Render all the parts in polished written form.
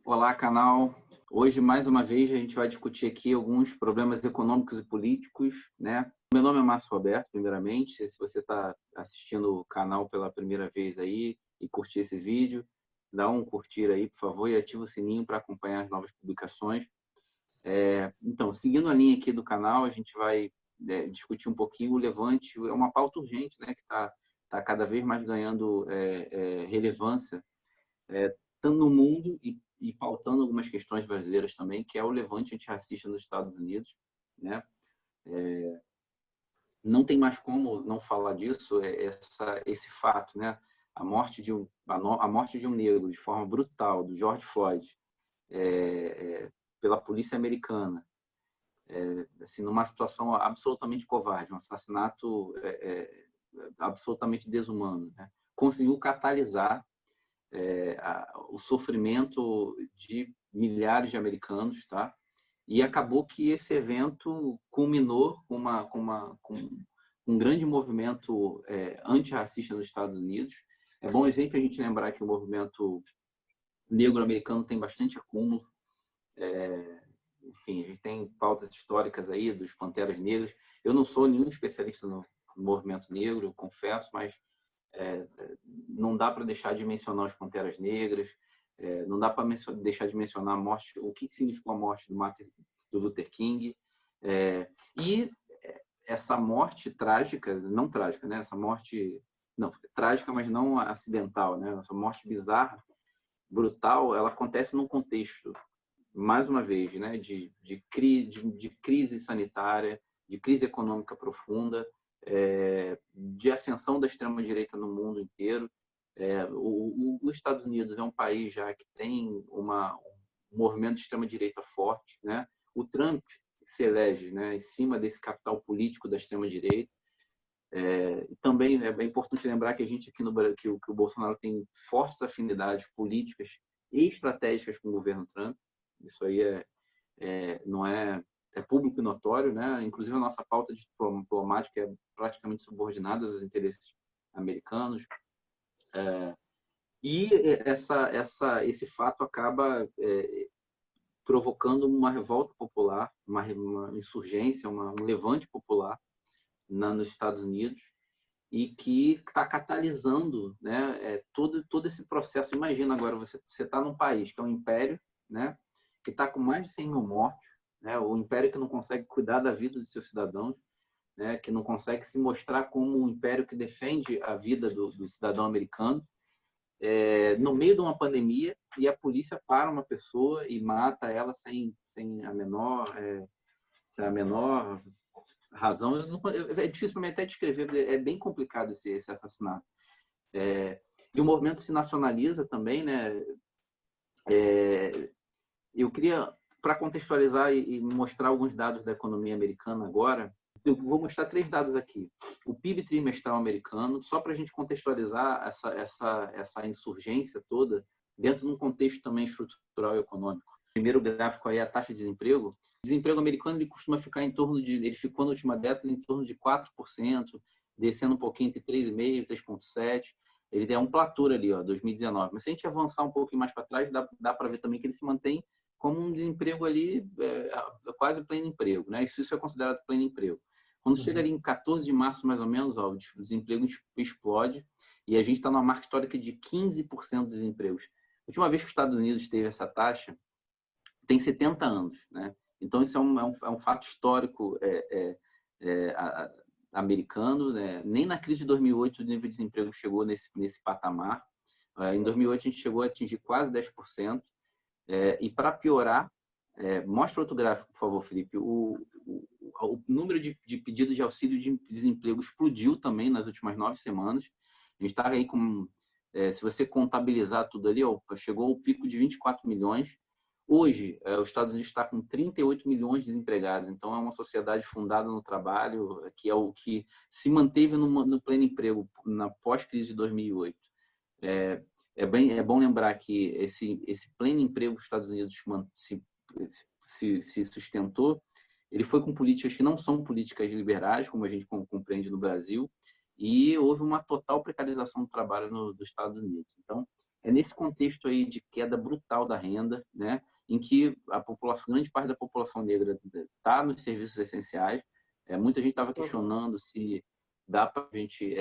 Olá, canal. Hoje, mais uma vez, a gente vai discutir aqui alguns problemas econômicos e políticos, né? Meu nome é Márcio Roberto, primeiramente. Se você está assistindo o canal pela primeira vez aí e curtir esse vídeo, dá um curtir aí, por favor, e ativa o sininho para acompanhar as novas publicações. Então, seguindo a linha aqui do canal, a gente vai discutir um pouquinho o Levante. É uma pauta urgente, né? Que tá cada vez mais ganhando relevância tanto no mundo e pautando algumas questões brasileiras também, que é o levante antirracista nos Estados Unidos, né? Não tem mais como não falar disso, esse fato, né? A morte de um negro de forma brutal, do George Floyd, pela polícia americana, assim, numa situação absolutamente covarde, um assassinato absolutamente desumano, né? Conseguiu catalisar o sofrimento de milhares de americanos, tá? E acabou que esse evento culminou com um grande movimento antirracista nos Estados Unidos. É bom sempre a gente lembrar que o movimento negro-americano tem bastante acúmulo. Enfim, a gente tem pautas históricas aí dos Panteras Negras. Eu não sou nenhum especialista no movimento negro, confesso, mas não dá para deixar de mencionar os Panteras Negras, não dá para deixar de mencionar a morte, o que significou a morte do Luther King, e essa morte trágica, não trágica, né? Essa morte não trágica, mas não acidental, né? Essa morte bizarra, brutal, ela acontece num contexto, mais uma vez, né? De crise sanitária, de crise econômica profunda, de ascensão da extrema-direita no mundo inteiro. Os Estados Unidos é um país já que tem um movimento de extrema-direita forte, né? O Trump se elege, né, em cima desse capital político da extrema-direita. Também é bem importante lembrar que a gente aqui no Brasil, que o Bolsonaro tem fortes afinidades políticas e estratégicas com o governo Trump. Isso aí não é público e notório, né? Inclusive a nossa pauta diplomática é praticamente subordinada aos interesses americanos. E esse fato acaba provocando uma revolta popular, uma insurgência, um levante popular nos Estados Unidos, e que está catalisando, né, todo esse processo. Imagina agora, você está num país que é um império, né, que está com mais de 100 mil mortos, né, o império que não consegue cuidar da vida dos seus cidadãos, né, que não consegue se mostrar como um império que defende a vida do cidadão americano, no meio de uma pandemia, e a polícia para uma pessoa e mata ela sem a menor razão. É difícil para mim até descrever, é bem complicado esse assassinato. E o movimento se nacionaliza também, né? Eu queria, para contextualizar e mostrar alguns dados da economia americana agora, eu vou mostrar 3 dados aqui. O PIB trimestral americano, só para a gente contextualizar essa insurgência toda dentro de um contexto também estrutural e econômico. O primeiro gráfico aí é a taxa de desemprego. O desemprego americano ele costuma ficar ele ficou na última década em torno de 4%, descendo um pouquinho entre 3,5% e 3,7%. Ele é um platô ali, 2019. Mas se a gente avançar um pouquinho mais para trás, dá para ver também que ele se mantém como um desemprego ali, quase pleno emprego, né? Isso é considerado pleno emprego. Quando chega ali em 14 de março, mais ou menos, o desemprego explode e a gente está numa marca histórica de 15% de desempregos. A última vez que os Estados Unidos teve essa taxa tem 70 anos, né? Então, isso é um fato histórico americano, né? Nem na crise de 2008 o nível de desemprego chegou nesse patamar. Em 2008 a gente chegou a atingir quase 10%. E para piorar, mostra outro gráfico, por favor, Felipe. O número de pedidos de auxílio de desemprego explodiu também nas últimas 9 semanas. A gente está aí com, se você contabilizar tudo ali, chegou ao pico de 24 milhões. Hoje, os Estados Unidos está com 38 milhões de desempregados. Então, é uma sociedade fundada no trabalho, que é o que se manteve no pleno emprego na pós-crise de 2008. É bom lembrar que esse pleno emprego que os Estados Unidos se sustentou, ele foi com políticas que não são políticas liberais, como a gente compreende no Brasil, e houve uma total precarização do trabalho dos Estados Unidos. Então, é nesse contexto aí de queda brutal da renda, né, em que a população, grande parte da população negra está nos serviços essenciais. Muita gente estava questionando se dá para a gente...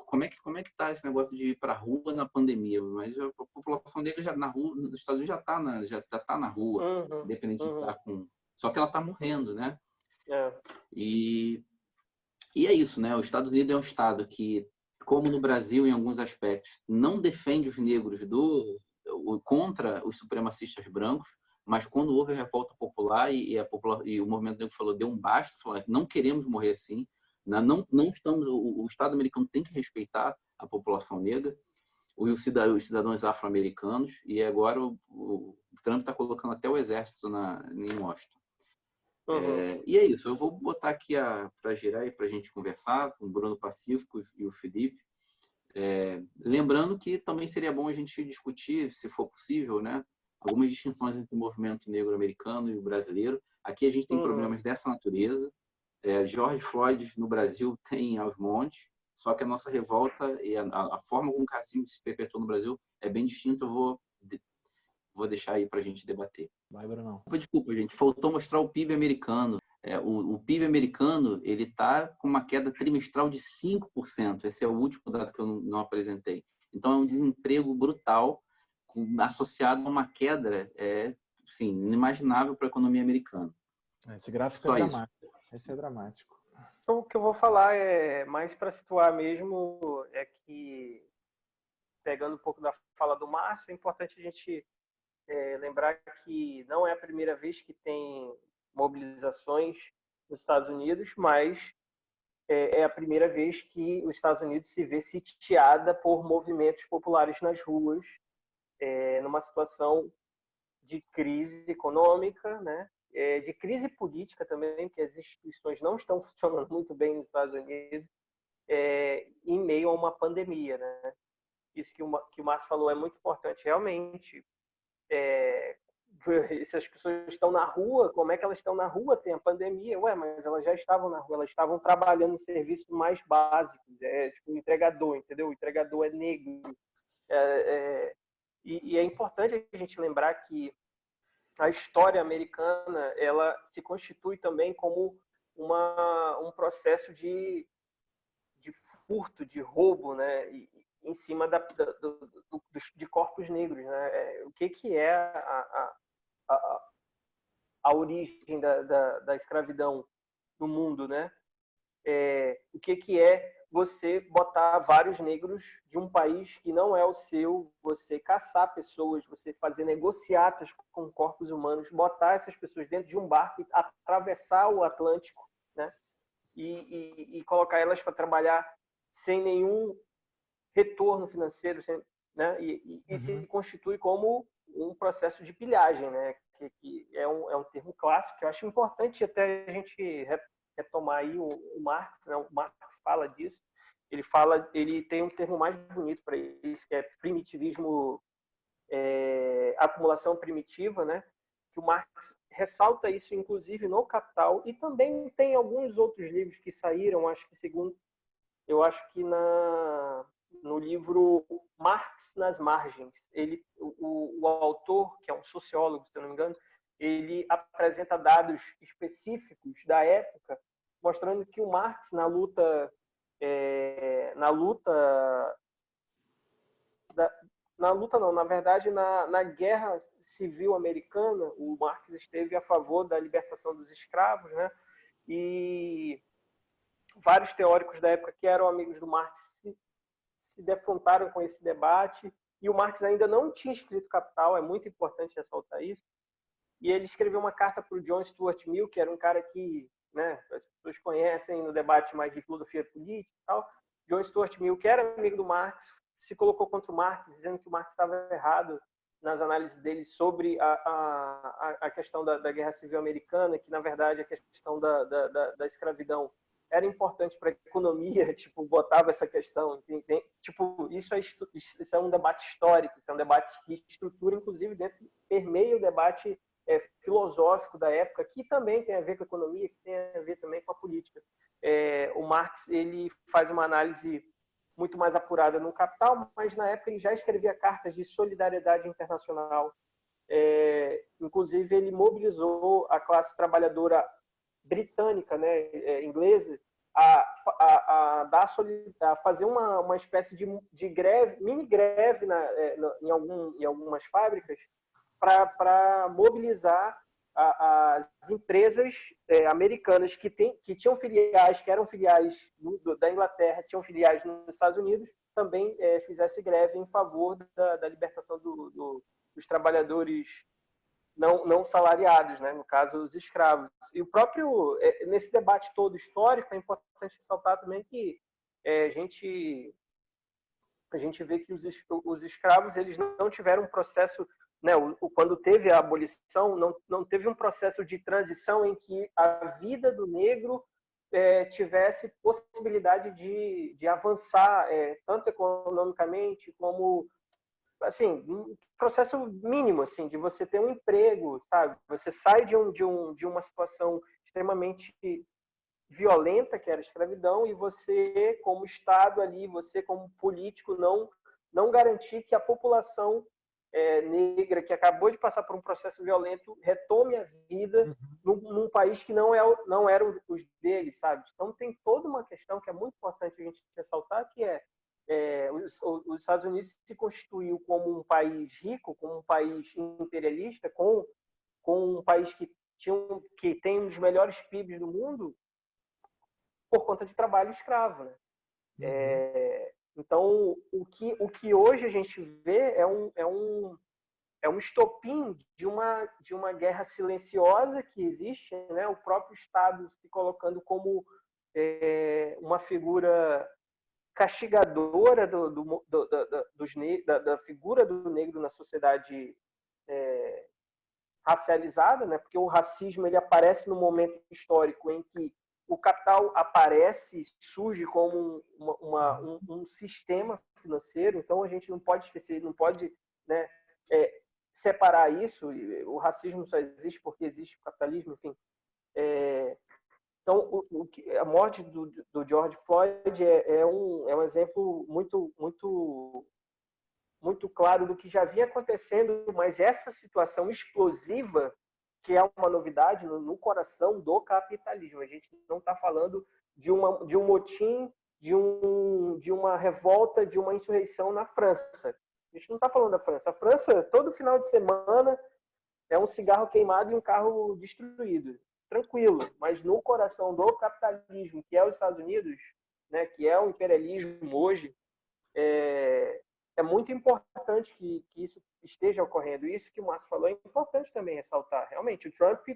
como é que está esse negócio de ir para a rua na pandemia? Mas a população negra já na rua, nos Estados Unidos já tá na rua, independente de estar com... Só que ela está morrendo, né? E é isso, né? Os Estados Unidos é um estado que, como no Brasil em alguns aspectos, não defende os negros contra os supremacistas brancos, mas quando houve a revolta popular e o movimento negro falou, deu um basta, falou, não queremos morrer assim, não estamos, o Estado americano tem que respeitar a população negra, os cidadãos afro-americanos, e agora o Trump está colocando até o exército em Washington. E é isso, eu vou botar aqui para girar e para a gente conversar com o Bruno Pacífico e o Felipe. Lembrando que também seria bom a gente discutir, se for possível, né, algumas distinções entre o movimento negro americano e o brasileiro. Aqui a gente tem problemas dessa natureza. George Floyd no Brasil tem aos montes, só que a nossa revolta e a forma como o racismo se perpetuou no Brasil é bem distinta. Eu vou deixar aí para a gente debater. Vai, Bruno. Desculpa, gente. Faltou mostrar o PIB americano. O PIB americano ele está com uma queda trimestral de 5%. Esse é o último dado que eu não apresentei. Então, é um desemprego brutal associado a uma queda assim, inimaginável para a economia americana. Esse gráfico é dramático. Esse é dramático. Então, o que eu vou falar é mais para situar mesmo, é que, pegando um pouco da fala do Márcio, é importante a gente lembrar que não é a primeira vez que tem mobilizações nos Estados Unidos, mas é a primeira vez que os Estados Unidos se vê sitiada por movimentos populares nas ruas, numa situação de crise econômica, né? De crise política também, porque as instituições não estão funcionando muito bem nos Estados Unidos, em meio a uma pandemia, né? Isso que o Márcio falou é muito importante. Realmente, se as pessoas estão na rua, como é que elas estão na rua? Tem a pandemia, mas elas já estavam na rua, elas estavam trabalhando em serviços mais básicos, tipo o entregador, entendeu? O entregador é negro. E é importante a gente lembrar que a história americana ela se constitui também como um processo de furto, de roubo, né? Em cima de corpos negros, né? O que é a origem da escravidão no mundo, né? O que é você botar vários negros de um país que não é o seu, você caçar pessoas, você fazer negociatas com corpos humanos, botar essas pessoas dentro de um barco e atravessar o Atlântico, né? E colocar elas para trabalhar sem nenhum retorno financeiro, né? E se constitui como um processo de pilhagem, né? Que é um termo clássico que eu acho importante até a gente retomar aí o Marx, né? O Marx fala disso. Ele tem um termo mais bonito para isso, que é primitivismo, acumulação primitiva, né? Que o Marx ressalta isso, inclusive, no Capital, e também tem alguns outros livros que saíram, eu acho que no livro Marx nas Margens. O autor, que é um sociólogo, se eu não me engano, ele apresenta dados específicos da época, mostrando que o Marx, na Guerra Civil Americana, o Marx esteve a favor da libertação dos escravos, né? E vários teóricos da época que eram amigos do Marx se defrontaram com esse debate, e o Marx ainda não tinha escrito Capital, é muito importante ressaltar isso, e ele escreveu uma carta para o John Stuart Mill, que era um cara que, né, as pessoas conhecem no debate mais de filosofia política e tal. John Stuart Mill, que era amigo do Marx, se colocou contra o Marx, dizendo que o Marx estava errado nas análises dele sobre a questão da Guerra Civil Americana, que, na verdade, a questão da escravidão era importante para a economia, tipo, botava essa questão. Tipo, isso é um debate histórico, isso é um debate que estrutura, inclusive, permeia o debate filosófico da época, que também tem a ver com a economia, que tem a ver também com a política. O Marx ele faz uma análise muito mais apurada no Capital, mas na época ele já escrevia cartas de solidariedade internacional. Inclusive, ele mobilizou a classe trabalhadora britânica, né, inglesa, a fazer uma espécie de greve, mini greve em algumas fábricas para mobilizar as empresas americanas que tinham filiais, que eram filiais da Inglaterra, tinham filiais nos Estados Unidos, também fizesse greve em favor da libertação dos trabalhadores não salariados, né? No caso, os escravos. E o próprio, nesse debate todo histórico, é importante ressaltar também que a gente vê que os escravos eles não tiveram um processo, né? Quando teve a abolição, não teve um processo de transição em que a vida do negro tivesse possibilidade de avançar, tanto economicamente como assim, um processo mínimo, assim, de você ter um emprego, sabe? Você sai de uma situação extremamente violenta, que era a escravidão, e você, como Estado ali, você como político, não garantir que a população negra que acabou de passar por um processo violento retome a vida num país que não era os deles, sabe? Então tem toda uma questão que é muito importante a gente ressaltar, que os Estados Unidos se constituiu como um país rico, como um país imperialista, com um país que tem um dos melhores PIBs do mundo por conta de trabalho escravo, né? Então, o que hoje a gente vê é um estopim de uma guerra silenciosa que existe, né? O próprio Estado se colocando como uma figura castigadora da figura do negro na sociedade racializada, né? Porque o racismo ele aparece no momento histórico em que o capital aparece, surge como um sistema financeiro. Então a gente não pode esquecer, não pode, né, separar isso. O racismo só existe porque existe o capitalismo, enfim. Então, a morte do George Floyd é um exemplo muito, muito, muito claro do que já vinha acontecendo, mas essa situação explosiva, que é uma novidade no coração do capitalismo. A gente não está falando de um motim, de uma revolta, de uma insurreição na França. A gente não está falando da França. A França, todo final de semana, é um cigarro queimado e um carro destruído. Tranquilo, mas no coração do capitalismo, que é os Estados Unidos, né, que é o imperialismo hoje, é muito importante que isso esteja ocorrendo. Isso que o Márcio falou é importante também ressaltar. Realmente, o Trump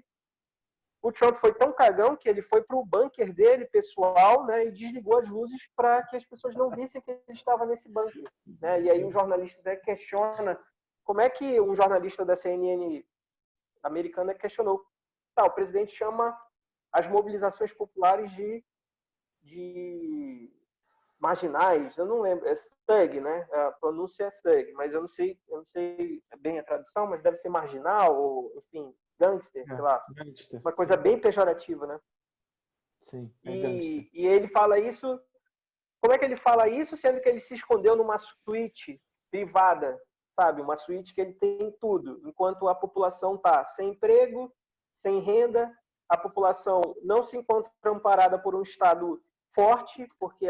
foi tão cagão que ele foi para o bunker dele, pessoal, né, e desligou as luzes para que as pessoas não vissem que ele estava nesse bunker. Né? E aí um jornalista até questiona como é que um jornalista da CNN americana questionou. O presidente chama as mobilizações populares de marginais, eu não lembro, é thug, né? A pronúncia é thug, mas eu não sei bem a tradução, mas deve ser marginal, ou, enfim, gangster, sei lá. Gangster, uma coisa bem pejorativa, né? Sim, gangster. E ele fala isso, como é que ele fala isso, sendo que ele se escondeu numa suíte privada, sabe? Uma suíte que ele tem tudo, enquanto a população está sem emprego, sem renda, a população não se encontra amparada por um Estado forte, porque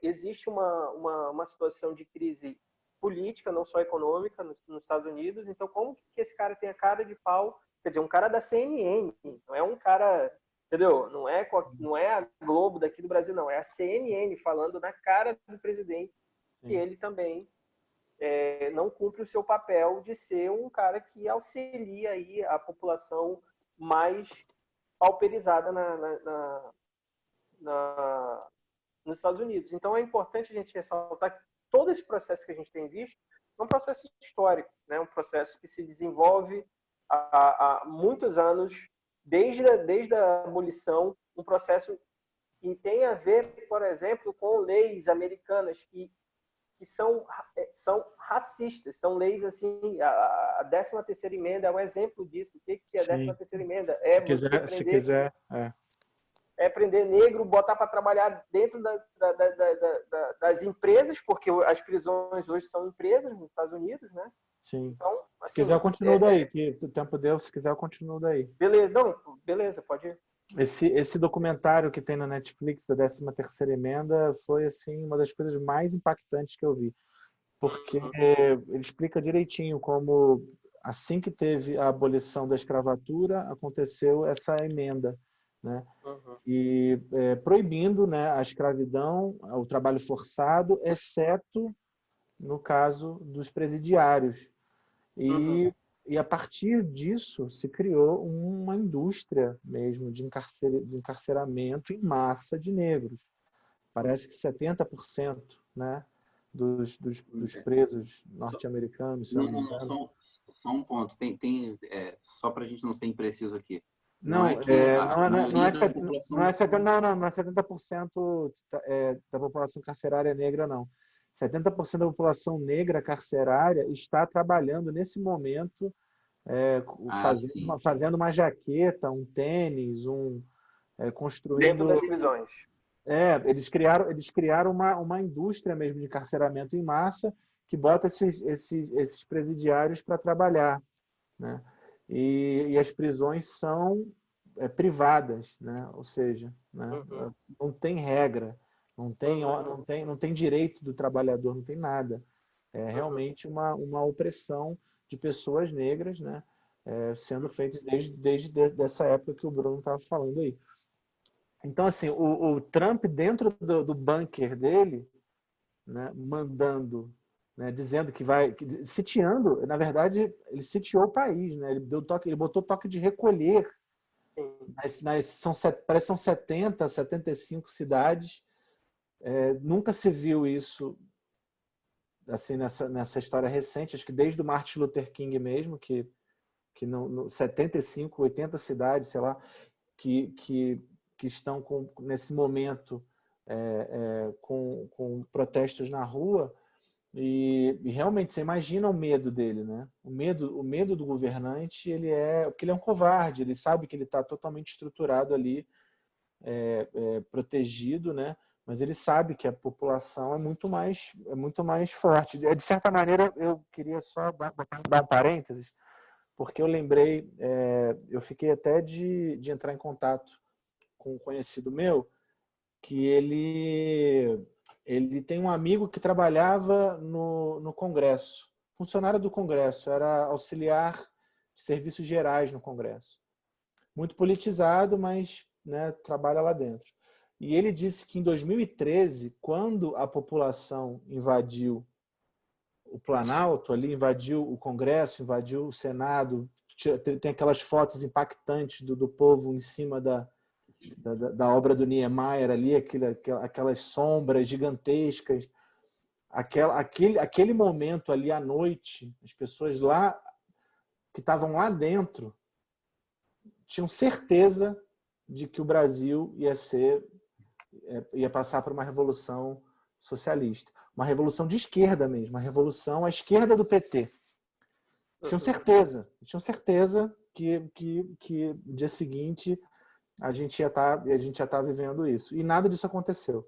existe uma situação de crise política, não só econômica, nos Estados Unidos. Então, como que esse cara tem a cara de pau? Quer dizer, um cara da CNN, não é um cara, entendeu? Não é a Globo daqui do Brasil, não. É a CNN falando na cara do presidente que ele também não cumpre o seu papel de ser um cara que auxilia aí a população mais pauperizada nos Estados Unidos. Então é importante a gente ressaltar que todo esse processo que a gente tem visto é um processo histórico, né? Um processo que se desenvolve há muitos anos, desde a abolição, um processo que tem a ver, por exemplo, com leis americanas que são racistas, são leis assim, a 13ª emenda é um exemplo disso. O que é a 13ª emenda? Se quiser, é prender negro, botar para trabalhar dentro das empresas, porque as prisões hoje são empresas nos Estados Unidos, né? Sim. Então, assim, Se quiser, eu continuo daí, que o tempo deu. Se quiser, eu continuo daí. Beleza, não, beleza, pode ir. Esse documentário que tem na Netflix da 13ª emenda foi assim uma das coisas mais impactantes que eu vi, porque ele explica direitinho como assim que teve a abolição da escravatura aconteceu essa emenda, né? E proibindo, né, a escravidão, o trabalho forçado, exceto no caso dos presidiários. E a partir disso se criou uma indústria mesmo de encarceramento em massa de negros. Parece que 70%, né, dos presos norte-americanos, se eu não me engano. Só um ponto. Só para a gente não ser impreciso aqui. Não, é que a maioria da população... Não é 70% da população carcerária negra, não. 70% da população negra carcerária está trabalhando nesse momento fazendo uma jaqueta, um tênis, construindo... Dentro das prisões. Eles criaram uma indústria mesmo de encarceramento em massa que bota esses presidiários para trabalhar, né? E as prisões são privadas, né? Ou seja, né? Não tem regra, não tem direito do trabalhador, não tem nada. É realmente uma opressão de pessoas negras, né? Sendo feitas desde essa época que o Bruno estava falando aí. Então, assim, o Trump, dentro do bunker dele, né, mandando, né, dizendo que vai... Sitiando, na verdade, ele sitiou o país, né? Ele botou toque de recolher. Parece que são 70, 75 cidades. Nunca se viu isso assim, nessa história recente, acho que desde o Martin Luther King mesmo, que 75, 80 cidades, sei lá, que estão nesse momento com protestos na rua, e realmente você imagina o medo dele, né? O medo do governante, porque ele é um covarde, ele sabe que ele está totalmente estruturado ali, protegido, né? Mas ele sabe que a população é muito mais forte. De certa maneira, eu queria só dar um parênteses, porque eu lembrei, eu fiquei até de entrar em contato com um conhecido meu, que ele tem um amigo que trabalhava no Congresso, funcionário do Congresso, era auxiliar de serviços gerais no Congresso. Muito politizado, mas, né, trabalha lá dentro. E ele disse que em 2013, quando a população invadiu o Planalto, ali invadiu o Congresso, invadiu o Senado, tem aquelas fotos impactantes do povo em cima da obra do Niemeyer ali, aquelas sombras gigantescas, aquele momento ali à noite, as pessoas lá que estavam lá dentro tinham certeza de que o Brasil ia passar por uma revolução socialista, uma revolução de esquerda mesmo, uma revolução à esquerda do PT. Tinham certeza que no dia seguinte a gente ia estar vivendo isso. E nada disso aconteceu.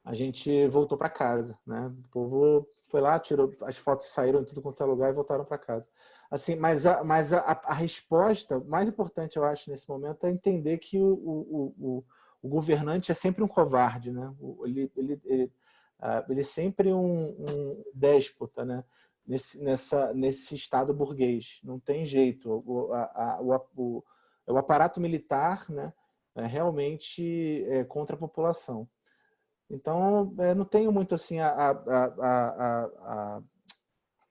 A gente voltou para casa, né? O povo foi lá, tirou as fotos, saíram em tudo quanto é lugar e voltaram para casa. Assim, mas a resposta mais importante, eu acho, nesse momento é entender que o governante é sempre um covarde, né? Ele é sempre um déspota, né? Nesse estado burguês. Não tem jeito. O aparato militar, né, realmente contra a população. Então, não tenho muito assim a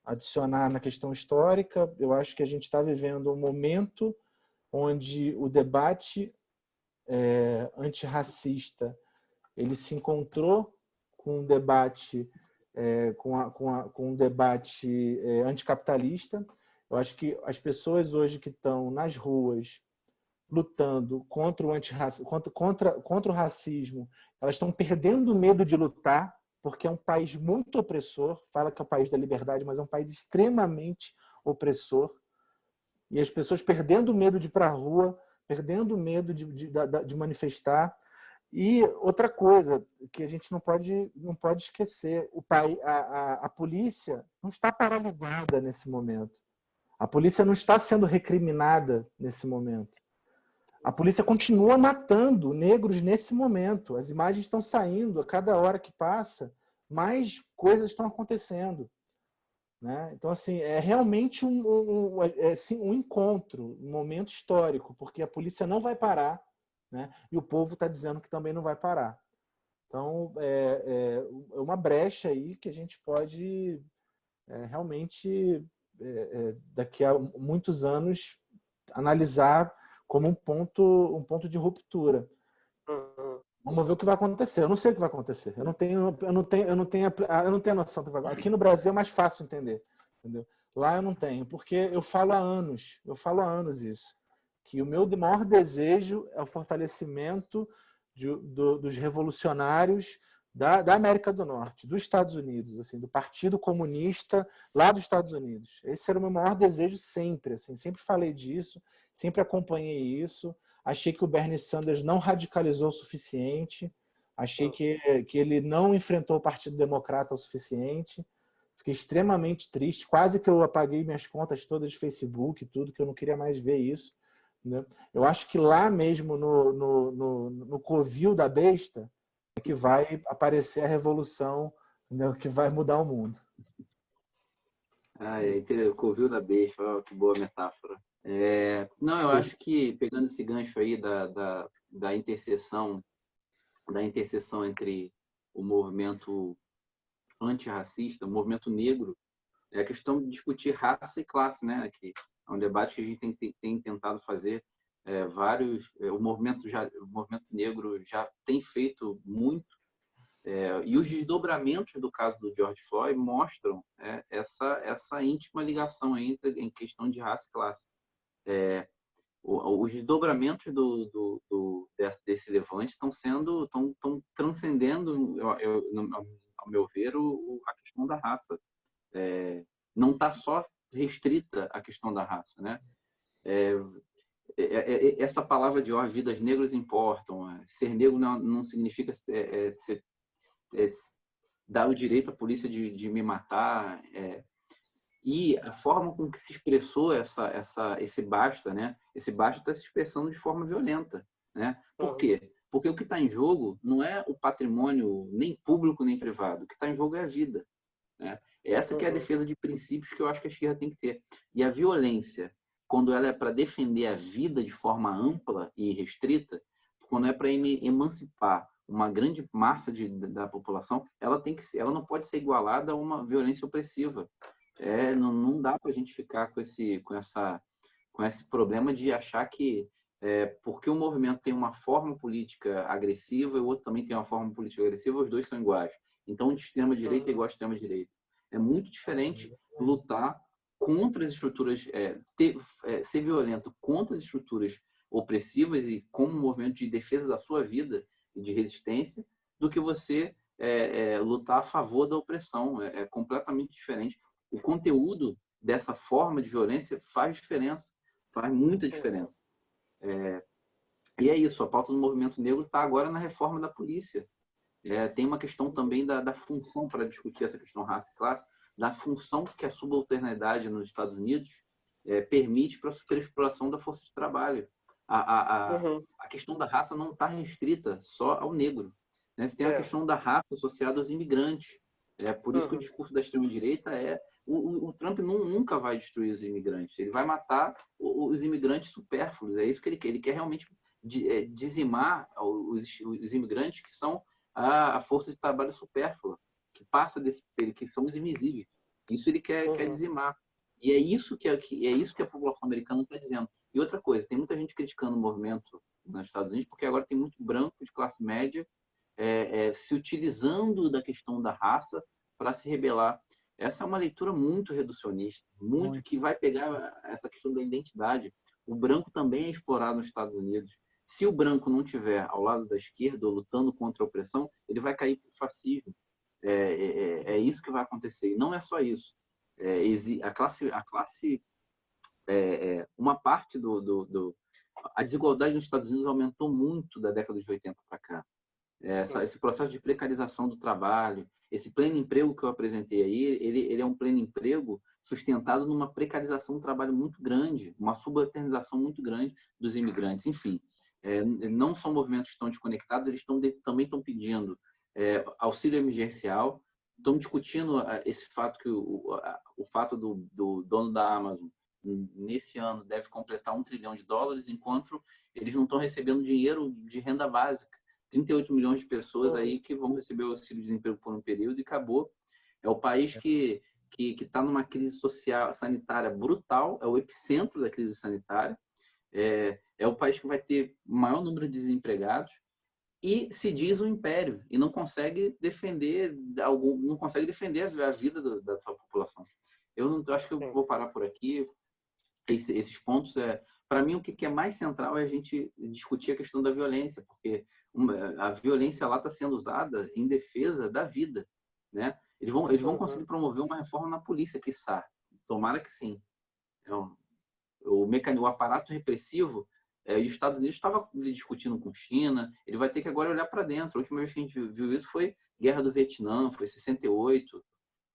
adicionar na questão histórica. Eu acho que a gente está vivendo um momento onde o debate antirracista ele se encontrou com um debate com um debate anticapitalista. Eu acho que as pessoas hoje que estão nas ruas lutando contra o racismo, elas estão perdendo o medo de lutar, porque é um país muito opressor, fala que é o país da liberdade, mas é um país extremamente opressor, e as pessoas perdendo o medo de ir para a rua, perdendo o medo de manifestar. E outra coisa que a gente não pode esquecer, a polícia não está paralisada nesse momento. A polícia não está sendo recriminada nesse momento. A polícia continua matando negros nesse momento. As imagens estão saindo, a cada hora que passa, mais coisas estão acontecendo. Né? Então, assim, é realmente um encontro, um momento histórico, porque a polícia não vai parar, né? E o povo está dizendo que também não vai parar. Então, é uma brecha aí que a gente pode realmente, daqui a muitos anos, analisar como um ponto de ruptura. Vamos ver o que vai acontecer. Eu não sei o que vai acontecer. Eu não tenho a noção do que vai acontecer. Aqui no Brasil é mais fácil entender, entendeu? Lá eu não tenho, porque eu falo há anos isso, que o meu maior desejo é o fortalecimento dos revolucionários da América do Norte, dos Estados Unidos, assim, do Partido Comunista lá dos Estados Unidos. Esse era o meu maior desejo sempre, assim, sempre falei disso, sempre acompanhei isso. Achei que o Bernie Sanders não radicalizou o suficiente. Achei que ele não enfrentou o Partido Democrata o suficiente. Fiquei extremamente triste. Quase que eu apaguei minhas contas todas de Facebook e tudo, que eu não queria mais ver isso. Né? Eu acho que lá mesmo, no covil da besta, é que vai aparecer a revolução, né, que vai mudar o mundo. O covil da besta, que boa metáfora. Não, eu acho que, pegando esse gancho aí da interseção entre o movimento antirracista, o movimento negro, é a questão de discutir raça e classe, né? Que é um debate que a gente tem tentado fazer. O movimento negro já tem feito muito, e os desdobramentos do caso do George Floyd mostram essa íntima ligação em questão de raça e classe. Os desdobramentos desse levante estão transcendendo, ao meu ver, a questão da raça. Não está só restrita à questão da raça, né? Essa palavra de vidas negras importam. Ser negro não significa dar o direito à polícia de me matar. E a forma com que se expressou esse basta, né? Esse basta está se expressando de forma violenta, né? Por quê? Porque o que está em jogo não é o patrimônio nem público nem privado. O que está em jogo é a vida, né? Essa que é a defesa de princípios que eu acho que a esquerda tem que ter. E a violência, quando ela é para defender a vida de forma ampla e restrita, quando é para emancipar uma grande massa da população, ela não pode ser igualada a uma violência opressiva. Não dá para a gente ficar com esse problema de achar que porque o movimento tem uma forma política agressiva e o outro também tem uma forma política agressiva, os dois são iguais. Então, de extrema-direita é igual a extrema-direita. É muito diferente lutar contra as estruturas, ser violento contra as estruturas opressivas e como um movimento de defesa da sua vida e de resistência, do que você lutar a favor da opressão. É completamente diferente. O conteúdo dessa forma de violência faz diferença, faz muita diferença. E é isso, a pauta do movimento negro está agora na reforma da polícia. Tem uma questão também da função, para discutir essa questão raça e classe, da função que a subalternidade nos Estados Unidos permite para a superexploração da força de trabalho. A questão da raça não está restrita só ao negro, né? Você tem a questão da raça associada aos imigrantes. Por isso que o discurso da extrema-direita o Trump nunca vai destruir os imigrantes. Ele vai matar os imigrantes supérfluos. É isso que ele quer. Ele quer realmente dizimar os imigrantes que são a força de trabalho supérflua, que passa que são os invisíveis. Isso ele quer dizimar. E é isso que a população americana está dizendo. E outra coisa, tem muita gente criticando o movimento nos Estados Unidos, porque agora tem muito branco de classe média se utilizando da questão da raça para se rebelar. Essa é uma leitura muito reducionista, muito que vai pegar essa questão da identidade. O branco também é explorado nos Estados Unidos. Se o branco não estiver ao lado da esquerda ou lutando contra a opressão, ele vai cair para o fascismo. É isso que vai acontecer. E não é só isso. Uma parte a desigualdade nos Estados Unidos aumentou muito da década de 80 para cá. Esse processo de precarização do trabalho, esse pleno emprego que eu apresentei aí, ele é um pleno emprego sustentado numa precarização do trabalho muito grande, uma subalternização muito grande dos imigrantes. Enfim, não são movimentos que estão desconectados, eles também estão pedindo auxílio emergencial, estão discutindo esse fato que o fato do dono da Amazon nesse ano deve completar $1 trilhão, enquanto eles não estão recebendo dinheiro de renda básica. 38 milhões de pessoas aí que vão receber o auxílio-desemprego por um período e acabou. É o país que está numa crise social, sanitária brutal, é o epicentro da crise sanitária, é o país que vai ter o maior número de desempregados e se diz um império e não consegue defender a vida da sua população. Eu acho que eu vou parar por aqui. Esses pontos, para mim, o que é mais central é a gente discutir a questão da violência, porque a violência lá está sendo usada em defesa da vida, né? Eles vão conseguir promover uma reforma na polícia, quiçá. Tomara que sim. O aparato repressivo, os Estados Unidos estava discutindo com China, ele vai ter que agora olhar para dentro. A última vez que a gente viu isso foi Guerra do Vietnã, foi 68,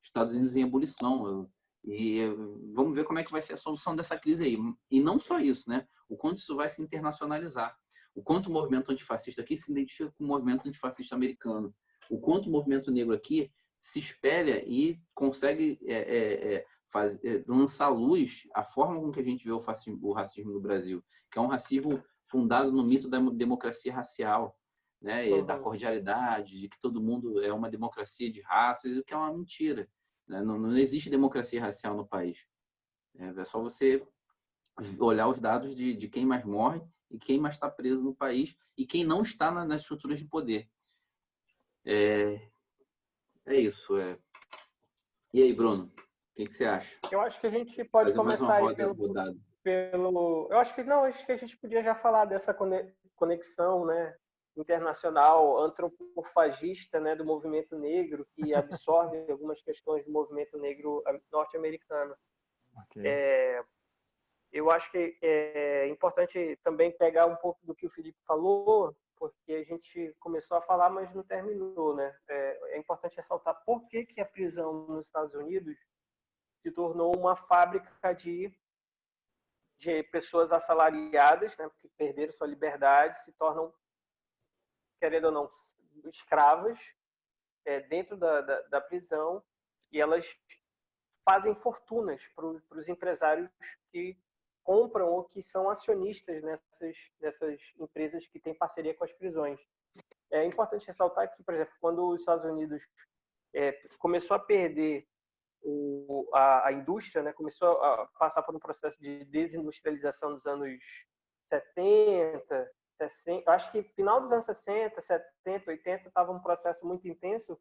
Estados Unidos em ebulição. E vamos ver como é que vai ser a solução dessa crise aí. E não só isso, né? O quanto isso vai se internacionalizar. O quanto o movimento antifascista aqui se identifica com o movimento antifascista americano. O quanto o movimento negro aqui se espelha e consegue lançar à luz a forma com que a gente vê o racismo no Brasil, que é um racismo fundado no mito da democracia racial, né? Da cordialidade, de que todo mundo é uma democracia de raças, o que é uma mentira. Não existe democracia racial no país. É só você olhar os dados de quem mais morre e quem mais está preso no país e quem não está nas estruturas de poder. É isso. E aí, Bruno? O que você acha? Eu acho que a gente pode começar aí eu acho que a gente podia já falar dessa conexão, né, internacional, antropofagista, né, do movimento negro, que absorve algumas questões do movimento negro norte-americano. Okay. Eu acho que é importante também pegar um pouco do que o Felipe falou, porque a gente começou a falar, mas não terminou, né? É importante ressaltar por que a prisão nos Estados Unidos se tornou uma fábrica de pessoas assalariadas, né, que perderam sua liberdade, se tornam, querendo ou não, escravas dentro da prisão, e elas fazem fortunas para os empresários que compram ou que são acionistas nessas empresas que têm parceria com as prisões. É importante ressaltar que, por exemplo, quando os Estados Unidos começou a perder a indústria, né, começou a passar por um processo de desindustrialização nos anos 70, 60, acho que final dos anos 60, 70, 80 estava um processo muito intenso.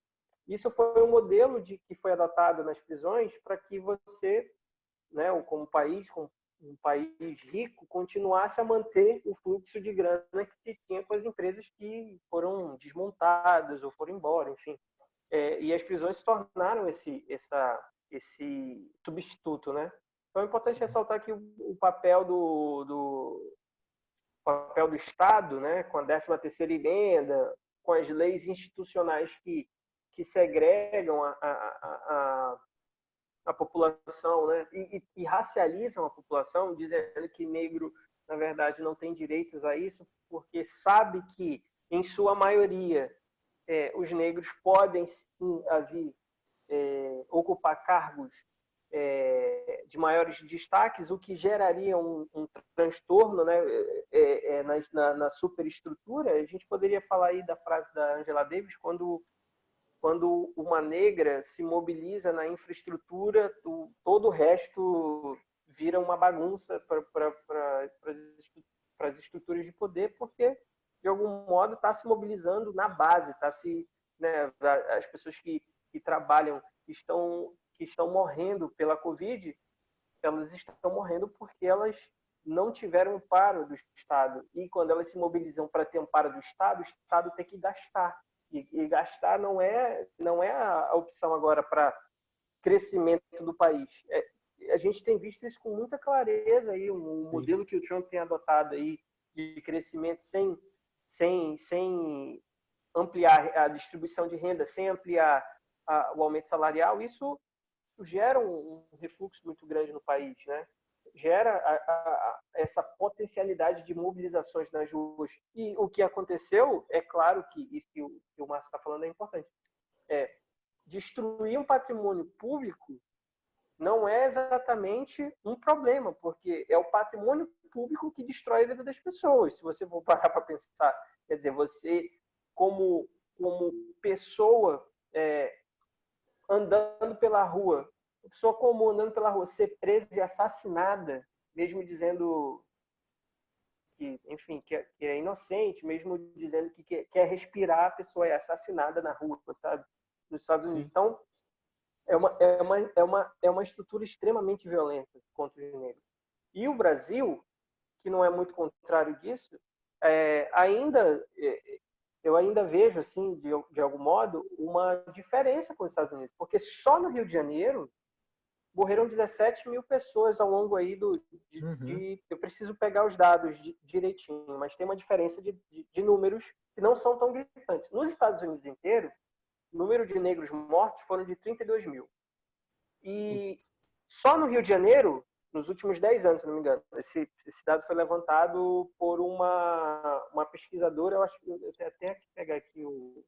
Isso foi um modelo que foi adotado nas prisões para que você, né, como um país rico, continuasse a manter o fluxo de grana que se tinha com as empresas que foram desmontadas ou foram embora, enfim. E as prisões se tornaram esse substituto, né? Então é importante ressaltar que o papel do Estado, né, com a 13ª emenda, com as leis institucionais que segregam a população, né, e racializam a população, dizendo que negro, na verdade, não tem direitos a isso, porque sabe que, em sua maioria, os negros podem sim ocupar cargos de maiores destaques, o que geraria um transtorno, né, na superestrutura. A gente poderia falar aí da frase da Angela Davis, quando uma negra se mobiliza na infraestrutura, todo o resto vira uma bagunça para as estruturas de poder, porque, de algum modo, está se mobilizando na base, né, as pessoas que trabalham, que estão morrendo pela Covid, elas estão morrendo porque elas não tiveram amparo do Estado. E quando elas se mobilizam para ter amparo do Estado, o Estado tem que gastar. E gastar não é a opção agora para crescimento do país. A gente tem visto isso com muita clareza aí, um modelo que o Trump tem adotado aí de crescimento sem ampliar a distribuição de renda, sem ampliar o aumento salarial, isso gera um refluxo muito grande no país, né? Gera essa potencialidade de mobilizações nas ruas. E o que aconteceu, é claro que isso que o Márcio está falando é importante, destruir um patrimônio público não é exatamente um problema, porque é o patrimônio público que destrói a vida das pessoas. Se você for parar para pensar, quer dizer, você, como pessoa andando pela rua, uma pessoa comum andando pela rua, ser presa e assassinada, mesmo dizendo que, enfim, que é inocente, mesmo dizendo que quer respirar, a pessoa é assassinada na rua, sabe? Nos Estados Unidos. Sim. Então, é uma estrutura extremamente violenta contra os negros. E o Brasil, que não é muito contrário disso, eu ainda vejo, assim, de algum modo, uma diferença com os Estados Unidos, porque só no Rio de Janeiro morreram 17 mil pessoas ao longo aí eu preciso pegar os dados direitinho, mas tem uma diferença de números que não são tão gritantes. Nos Estados Unidos inteiro, o número de negros mortos foram de 32 mil. E só no Rio de Janeiro, nos últimos 10 anos, se não me engano, esse dado foi levantado por uma pesquisadora, eu acho que eu tenho que pegar aqui o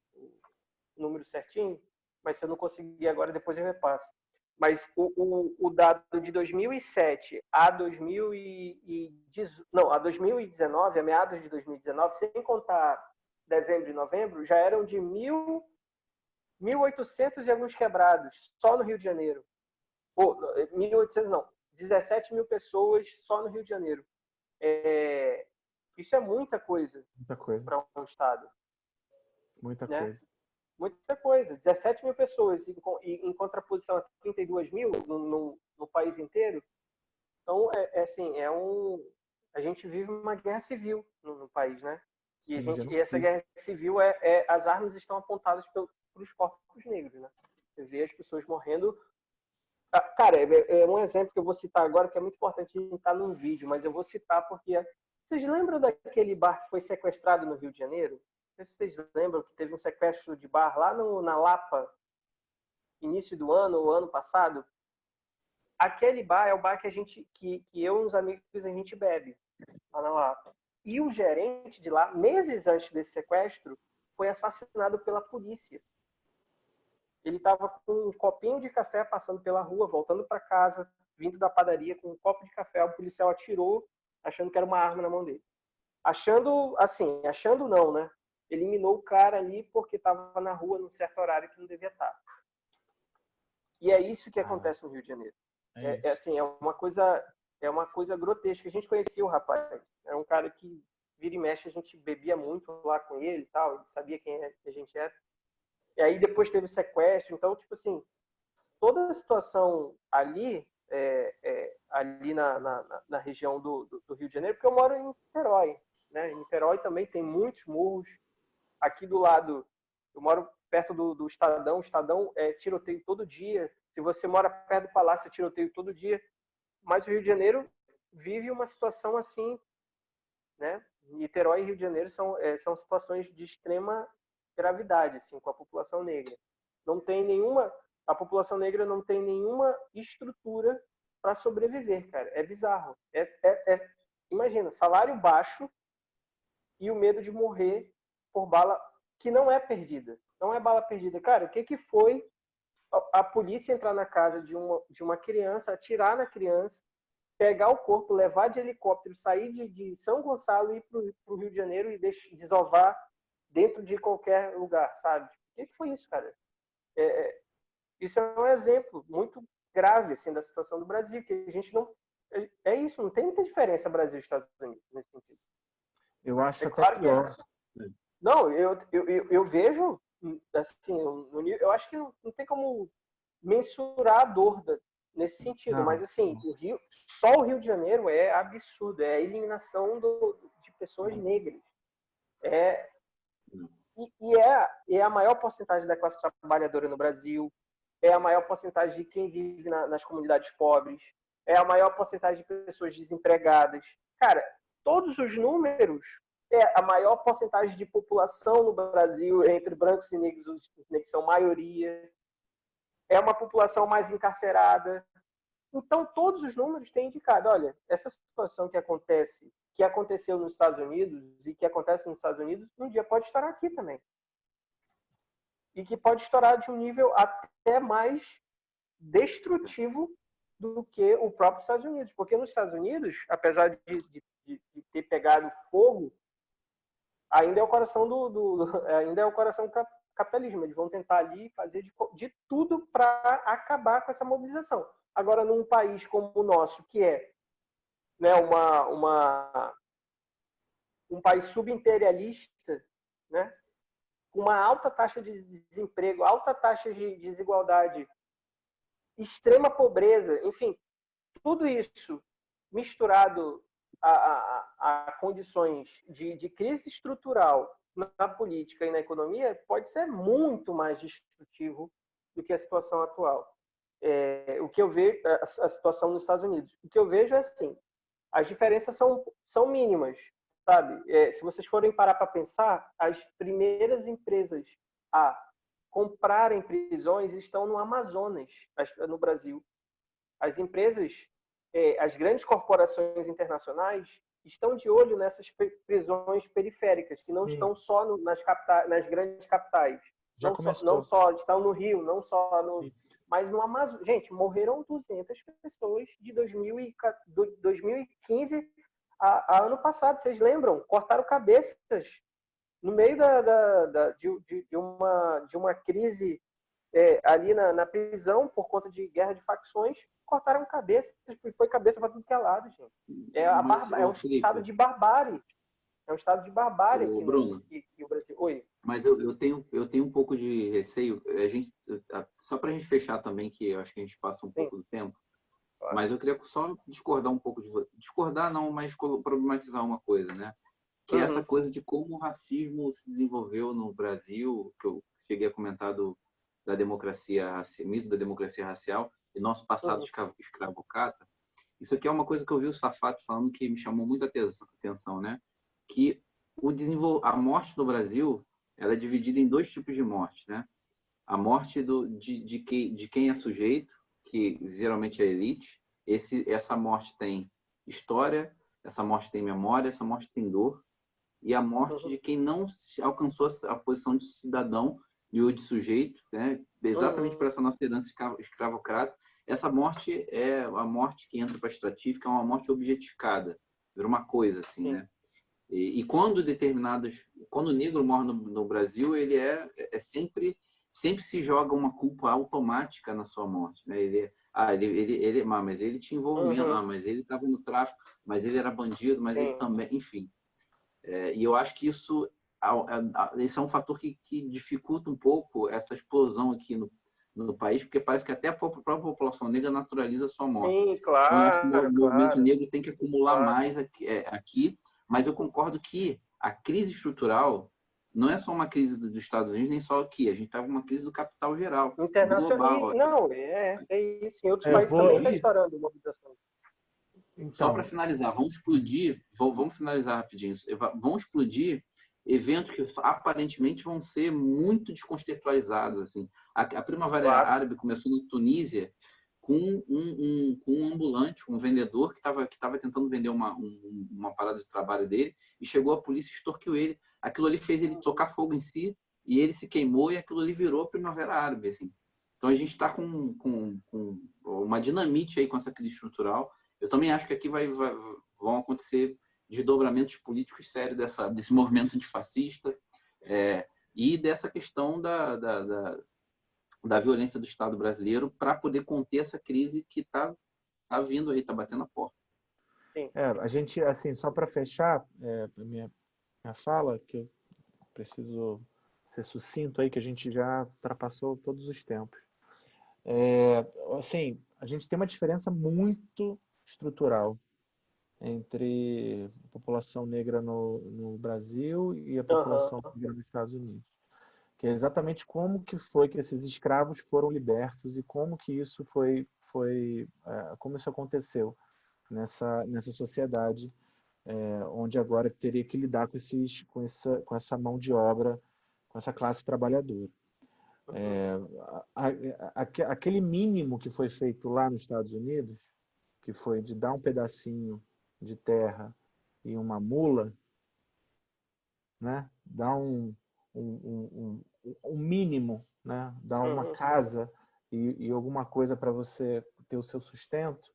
número certinho, mas se eu não conseguir agora, depois eu repasso. Mas o dado de 2007 a 2019, a meados de 2019, sem contar dezembro e novembro, já eram de 1.800 e alguns quebrados, só no Rio de Janeiro. 1.800 não, 17 mil pessoas só no Rio de Janeiro. Isso é muita coisa para um estado. Muita né? coisa. Muita coisa. 17 mil pessoas em contraposição a 32 mil no país inteiro. Então, a gente vive uma guerra civil no país, né? E essa guerra civil as armas estão apontadas para os corpos negros, né? Você vê as pessoas morrendo. Cara, é um exemplo que eu vou citar agora que é muito importante estar num vídeo, mas eu vou citar porque vocês lembram daquele bar que foi sequestrado no Rio de Janeiro? Não sei se vocês lembram que teve um sequestro de bar lá na Lapa, início do ano ou ano passado. Aquele bar é o bar que eu e uns amigos a gente bebe lá na Lapa. E o gerente de lá, meses antes desse sequestro, foi assassinado pela polícia. Ele estava com um copinho de café passando pela rua, voltando para casa, vindo da padaria com um copo de café. O policial atirou, achando que era uma arma na mão dele. Achando não, né? Eliminou o cara ali porque estava na rua num certo horário que não devia estar. E é isso que acontece no Rio de Janeiro. É uma coisa grotesca. A gente conhecia o rapaz. Era um cara que vira e mexe, a gente bebia muito lá com ele e tal. Ele sabia quem a gente era. E aí depois teve o sequestro. Então, tipo assim, toda a situação ali, ali na região do Rio de Janeiro, porque eu moro em Niterói. Né? Em Niterói também tem muitos morros. Aqui do lado, eu moro perto do Estadão. O Estadão é tiroteio todo dia. Se você mora perto do Palácio, é tiroteio todo dia. Mas o Rio de Janeiro vive uma situação assim, né? Niterói e Rio de Janeiro são situações de extrema gravidade, assim, com a população negra. A população negra não tem nenhuma estrutura para sobreviver, cara. É bizarro. Imagina, salário baixo e o medo de morrer por bala que não é perdida. Não é bala perdida. Cara, o que foi a polícia entrar na casa de uma criança, atirar na criança, pegar o corpo, levar de helicóptero, sair de São Gonçalo e ir para o Rio de Janeiro e desovar dentro de qualquer lugar, sabe? O que foi isso, cara? Isso é um exemplo muito grave assim, da situação do Brasil, que a gente não... É isso, não tem muita diferença Brasil e Estados Unidos nesse sentido. Eu acho até pior. Não, eu vejo, assim, eu acho que não tem como mensurar a dor nesse sentido, mas assim, só o Rio de Janeiro é absurdo, é a eliminação de pessoas negras. E é a maior porcentagem da classe trabalhadora no Brasil, é a maior porcentagem de quem vive nas comunidades pobres, é a maior porcentagem de pessoas desempregadas. Cara, todos os números, a maior porcentagem de população no Brasil entre brancos e negros, os negros são maioria, é uma população mais encarcerada. Então, todos os números têm indicado, olha, essa situação que aconteceu nos Estados Unidos e que acontece nos Estados Unidos, um dia pode estourar aqui também. E que pode estourar de um nível até mais destrutivo do que o próprio Estados Unidos. Porque nos Estados Unidos, apesar de ter pegado fogo, ainda é o coração ainda é o coração do capitalismo. Eles vão tentar ali fazer de tudo para acabar com essa mobilização. Agora, num país como o nosso, que é, né, um país subimperialista, né, com uma alta taxa de desemprego, alta taxa de desigualdade, extrema pobreza, enfim, tudo isso misturado a condições de crise estrutural na política e na economia, pode ser muito mais destrutivo do que a situação atual. O que eu vejo, a situação nos Estados Unidos, o que eu vejo é assim, as diferenças são mínimas, sabe? Se vocês forem parar para pensar, as primeiras empresas a comprarem prisões estão no Amazonas, no Brasil. As empresas, as grandes corporações internacionais estão de olho nessas prisões periféricas, que não estão só nas grandes capitais. Não só estão no Rio, não só mas no Amazonas. Gente, morreram 200 pessoas de 2015 a ano passado. Vocês lembram? Cortaram cabeças no meio de uma crise ali na prisão por conta de guerra de facções. Cortaram cabeças, foi cabeça para tudo que é lado, gente. É um estado de barbárie. É um estado de barbárie aqui Bruno, no Brasil. Oi. Mas eu tenho um pouco de receio, só para a gente fechar também, que eu acho que a gente passa um pouco do tempo, claro. Mas eu queria só discordar um pouco de você. Discordar não, mas problematizar uma coisa, né? Que é essa coisa de como o racismo se desenvolveu no Brasil, que eu cheguei a comentar da democracia, mito da democracia racial e nosso passado escravocrata. Isso aqui é uma coisa que eu vi o Safato falando que me chamou muita atenção, né? Que a morte no Brasil, ela é dividida em dois tipos de morte, né? A morte de quem é sujeito, que geralmente é a elite. Essa morte tem história, essa morte tem memória, essa morte tem dor. E a morte de quem não alcançou a posição de cidadão e ou de sujeito, né? Exatamente por essa nossa herança escravocrata. Essa morte é a morte que entra para a extratífica, é uma morte objetificada, vira uma coisa assim, né? E quando o negro morre no Brasil, ele sempre se joga uma culpa automática na sua morte, né? Mas ele tinha envolvimento, mas ele estava no tráfico, mas ele era bandido, mas ele também, enfim. E eu acho que isso é um fator que dificulta um pouco essa explosão aqui no país, porque parece que até a própria população negra naturaliza a sua morte. Sim, claro. Então, o movimento negro tem que acumular mais aqui. Mas eu concordo que a crise estrutural não é só uma crise dos Estados Unidos, nem só aqui. A gente está com uma crise do capital geral, internacional. global. Não, é isso. Em outros países também está estourando mobilização. Então, só para finalizar, vamos finalizar rapidinho. Vão explodir eventos que aparentemente vão ser muito descontextualizados. Assim. A Primavera Árabe começou na Tunísia com um ambulante, um vendedor que estava tentando vender uma parada de trabalho dele e chegou a polícia e extorquiu ele. Aquilo ali fez ele tocar fogo em si e ele se queimou e aquilo ali virou a Primavera Árabe. Assim. Então a gente está com uma dinamite aí com essa crise estrutural. Eu também acho que aqui vão acontecer desdobramentos políticos sérios desse movimento antifascista e dessa questão da violência do Estado brasileiro para poder conter essa crise que está vindo aí, está batendo a porta. A gente, assim, só para fechar a minha fala, que eu preciso ser sucinto aí, que a gente já ultrapassou todos os tempos. Assim, a gente tem uma diferença muito estrutural entre a população negra no Brasil e a população negra nos Estados Unidos. Que é exatamente como que foi que esses escravos foram libertos e como que isso como isso aconteceu nessa sociedade onde agora teria que lidar com essa mão de obra, com essa classe trabalhadora. Aquele mínimo que foi feito lá nos Estados Unidos, que foi de dar um pedacinho de terra e uma mula, né? Dar um mínimo, né? Dar uma casa e alguma coisa para você ter o seu sustento,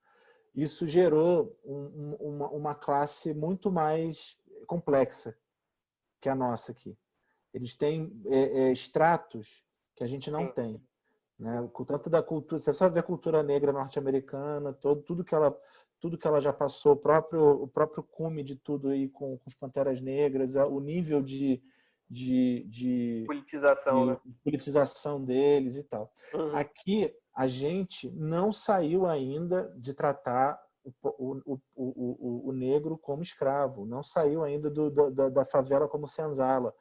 isso gerou uma classe muito mais complexa que a nossa aqui. Eles têm estratos que a gente não tem, né? Tanto da cultura, você só vê a cultura negra norte-americana, tudo que ela já passou, o próprio cume de tudo aí com os Panteras Negras, o nível de politização, né? politização deles e tal. Aqui a gente não saiu ainda de tratar o negro como escravo, não saiu ainda da favela como senzala.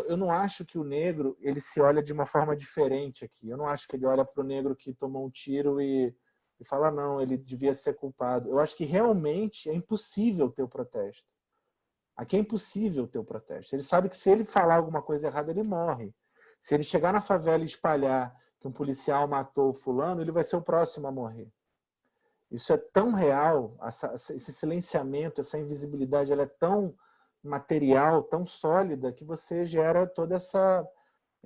Eu não acho que o negro ele se olha de uma forma diferente aqui. Eu não acho que ele olha para o negro que tomou um tiro e fala, não, ele devia ser culpado. Eu acho que realmente é impossível ter o protesto. Aqui é impossível ter o protesto. Ele sabe que se ele falar alguma coisa errada, ele morre. Se ele chegar na favela e espalhar que um policial matou o fulano, ele vai ser o próximo a morrer. Isso é tão real, esse silenciamento, essa invisibilidade, ela é tão material, tão sólida, que você gera todo esse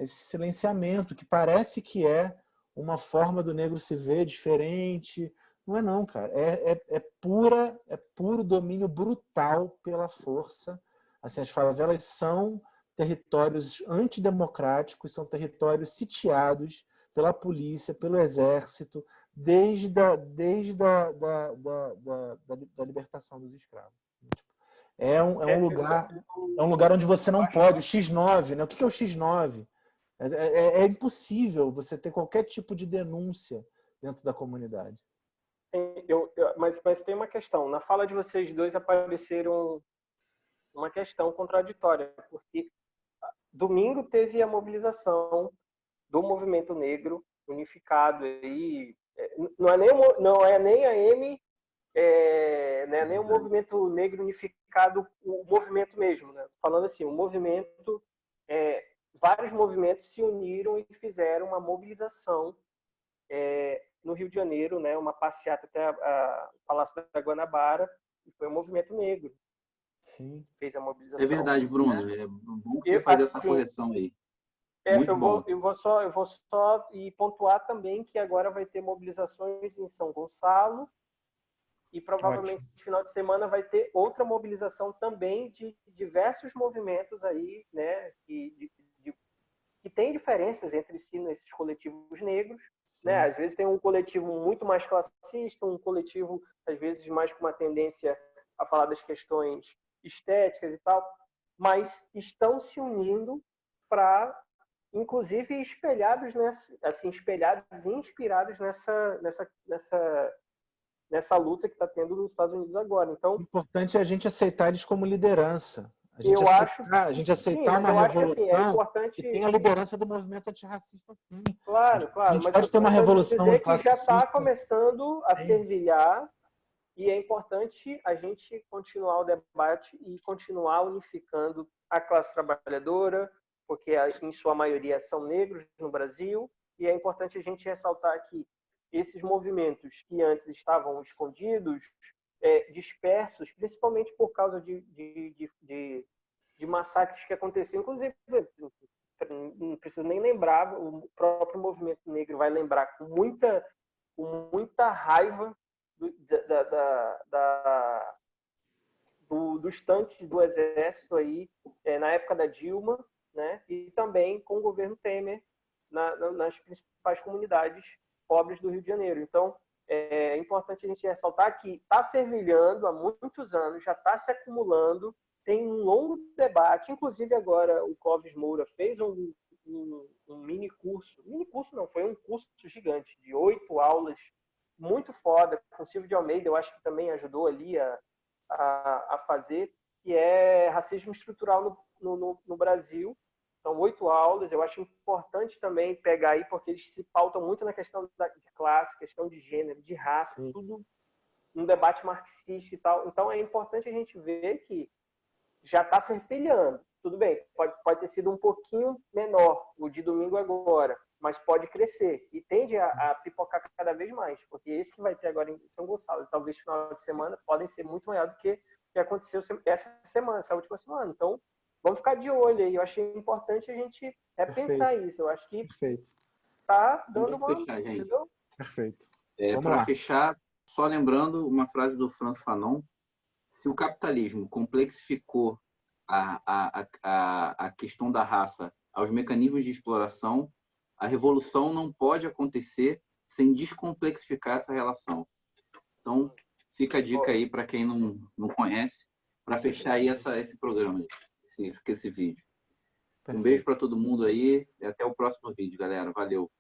silenciamento, que parece que é uma forma do negro se ver diferente. Não é não, cara. É puro domínio brutal pela força. Assim, as favelas são territórios antidemocráticos, são territórios sitiados pela polícia, pelo exército, desde a da libertação dos escravos. É um lugar onde você não pode. O X9, né? O que é o X9? É impossível você ter qualquer tipo de denúncia dentro da comunidade. Mas tem uma questão. Na fala de vocês dois apareceram uma questão contraditória, porque domingo teve a mobilização do movimento negro unificado aí, não é nem a M, né, nem o movimento negro unificado, o movimento mesmo, né? Falando assim, o movimento, vários movimentos se uniram e fizeram uma mobilização no Rio de Janeiro, né, uma passeata até o Palácio da Guanabara, e foi o movimento negro. Sim. Fez a mobilização. É verdade, Bruno. É bom que você faz essa correção aí. Eu vou só pontuar também que agora vai ter mobilizações em São Gonçalo e provavelmente no final de semana vai ter outra mobilização também de diversos movimentos aí, né, que tem diferenças entre si nesses coletivos negros, né? Às vezes tem um coletivo muito mais classista, um coletivo às vezes mais com uma tendência a falar das questões estéticas e tal, mas estão se unindo para, inclusive, espelhados e inspirados nessa luta que está tendo nos Estados Unidos agora. Então, o importante é a gente aceitar eles como liderança. A gente aceitar uma revolução, é importante, que tem a liderança do movimento antirracista, sim. Claro. A gente pode ter uma revolução dizer que já está começando a fervilhar, e é importante a gente continuar o debate e continuar unificando a classe trabalhadora, porque em sua maioria são negros no Brasil, e é importante a gente ressaltar que esses movimentos que antes estavam escondidos, dispersos, principalmente por causa de massacres que aconteciam, inclusive, não preciso nem lembrar, o próprio movimento negro vai lembrar com muita raiva dos tanques do exército aí, na época da Dilma, né? E também com o governo Temer nas principais comunidades pobres do Rio de Janeiro. Então, é importante a gente ressaltar que está fervilhando há muitos anos, já está se acumulando, tem um longo debate, inclusive agora o Clóvis Moura fez um mini curso não, foi um curso gigante, de 8 aulas, muito foda, com o Silvio de Almeida, eu acho que também ajudou ali a fazer, que é racismo estrutural no Brasil. São 8 aulas, eu acho importante também pegar aí, porque eles se pautam muito na questão de classe, questão de gênero, de raça, um debate marxista e tal. Então é importante a gente ver que já está fervilhando. Tudo bem, pode ter sido um pouquinho menor o de domingo agora, mas pode crescer e tende a pipocar cada vez mais, porque esse que vai ter agora em São Gonçalo, talvez final de semana, podem ser muito maior do que o que aconteceu essa semana, essa última semana. Então, vamos ficar de olho aí. Eu achei importante a gente repensar isso. Eu acho que está dando uma... Fechar, gente. Entendeu? Perfeito. Para fechar, só lembrando uma frase do Frantz Fanon: se o capitalismo complexificou a questão da raça aos mecanismos de exploração, a revolução não pode acontecer sem descomplexificar essa relação. Então, fica a dica aí para quem não conhece, para fechar aí esse programa, esse vídeo. Um beijo para todo mundo aí e até o próximo vídeo, galera. Valeu!